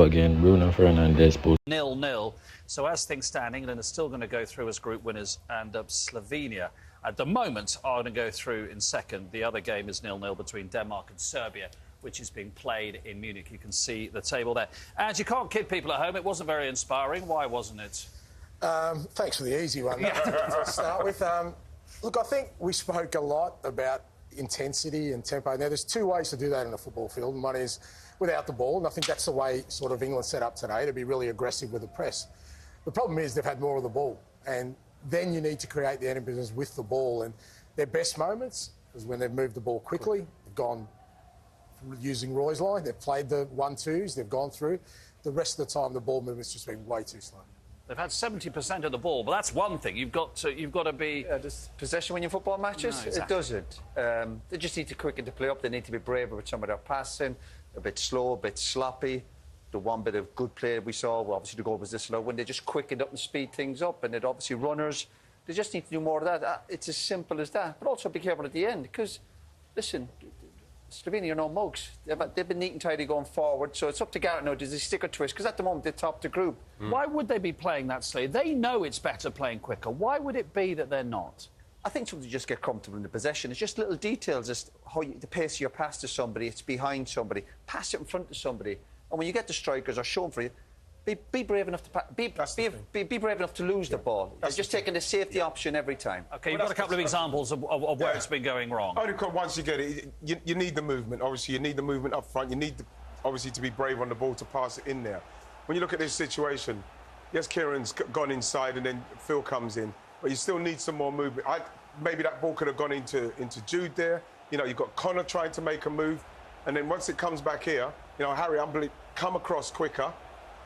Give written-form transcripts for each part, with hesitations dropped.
Again, Bruno Fernandes. 0-0. So as things stand, England are still going to go through as group winners, and Slovenia at the moment are going to go through in second. The other game is 0-0 between Denmark and Serbia, which is being played in Munich. You can see the table there. Ange, you can't kid people at home. It wasn't very inspiring. Why wasn't it? Thanks for the easy one to start with. Look, I think we spoke a lot about intensity and tempo. Now, there's two ways to do that in a football field, and one is without the ball, and I think that's the way sort of England set up today, to be really aggressive with the press. The problem is they've had more of the ball, and then you need to create the enemies with the ball, and their best moments is when they've moved the ball quickly, they've gone using Roy's line, they've played the 1-2s, they've gone through. The rest of the time, the ball movement's just been way too slow. They've had 70% of the ball, but that's one thing. You've got to be... Does possession win your football matches? No, exactly. It doesn't. They just need to quicken the play up. They need to be braver with some of their passing, a bit slow, a bit sloppy. The one bit of good play we saw, well, obviously the goal was this slow, when they just quickened up and speed things up, and it obviously runners, they just need to do more of that. It's as simple as that. But also be careful at the end, because, listen, Slovenia are no mugs. They've been neat and tidy going forward, so it's up to Garrett now. Does he stick or twist? Because at the moment, they top the group. Why would they be playing that slowly? They know it's better playing quicker. Why would it be that they're not? I think sometimes you just get comfortable in the possession. It's just little details, as how the pace of your pass to somebody, it's behind somebody, pass it in front of somebody. And when you get the strikers or show them for you, be brave enough to be brave enough to lose the ball. You're just taking the safety option every time. OK, you've got a couple of examples of where it's been going wrong. Only once you get it, you need the movement. Obviously, you need the movement up front. You need, obviously, to be brave on the ball to pass it in there. When you look at this situation, yes, Kieran's gone inside and then Phil comes in, but you still need some more movement. Maybe that ball could have gone into Jude there. You know, you've got Connor trying to make a move, and then once it comes back here, you know, Harry, come across quicker.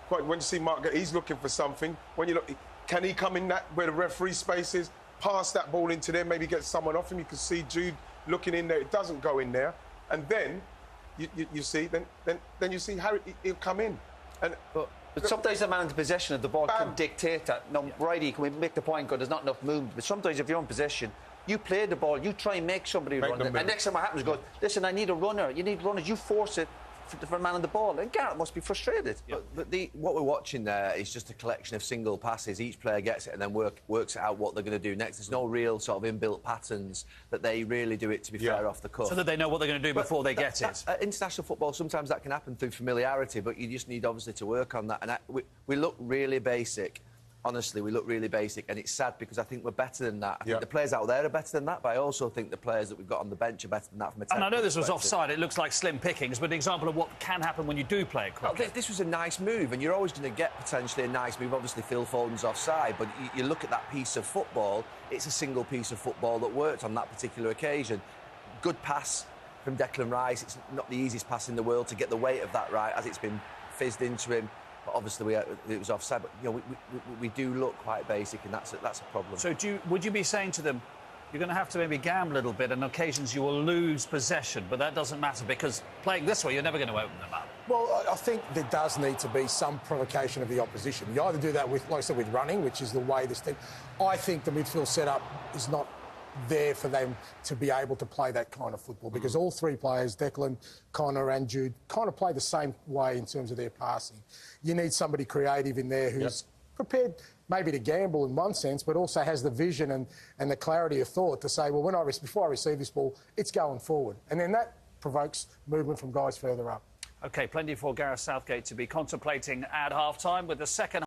When you see Mark, he's looking for something. When you look, can he come in that where the referee space is, pass that ball into there, maybe get someone off him? You can see Jude looking in there. It doesn't go in there, and then you see, then you see Harry. He'll come in, and. But sometimes the man in possession of the ball can dictate that. No, Righty, can we make the point? There's not enough movement. But sometimes if you're in possession, you play the ball, you try and make somebody run. And next time what happens goes, listen, I need a runner. You need runners. You force it for a man on the ball. And Garrett must be frustrated. Yeah. But what we're watching there is just a collection of single passes. Each player gets it and then works out what they're going to do next. There's no real sort of inbuilt patterns that they really do it, to be fair, off the cuff. So that they know what they're going to do before they get it. International football, sometimes that can happen through familiarity, but you just need, obviously, to work on that. And we look really basic. Honestly, we look really basic, and it's sad because I think we're better than that. I think the players out there are better than that, but I also think the players that we've got on the bench are better than that from a technical And I know this was perspective. offside, it looks like slim pickings, but an example of what can happen when you do play it quickly. Well, this was a nice move, and you're always going to get potentially a nice move. Obviously, Phil Foden's offside, but you look at that piece of football, it's a single piece of football that worked on that particular occasion. Good pass from Declan Rice. It's not the easiest pass in the world to get the weight of that right as it's been fizzed into him. But obviously, it was offside. But you know, we do look quite basic, and that's a problem. So, would you be saying to them, you're going to have to maybe gamble a little bit, and on occasions you will lose possession, but that doesn't matter because playing this way, you're never going to open them up. Well, I think there does need to be some provocation of the opposition. You either do that with, like I said, with running, which is the way this team. I think the midfield setup is not there for them to be able to play that kind of football because all three players, Declan, Connor and Jude, kind of play the same way in terms of their passing. You need somebody creative in there who's prepared maybe to gamble in one sense, but also has the vision and the clarity of thought to say, well, before I receive this ball, it's going forward. And then that provokes movement from guys further up. OK, plenty for Gareth Southgate to be contemplating at half-time with the second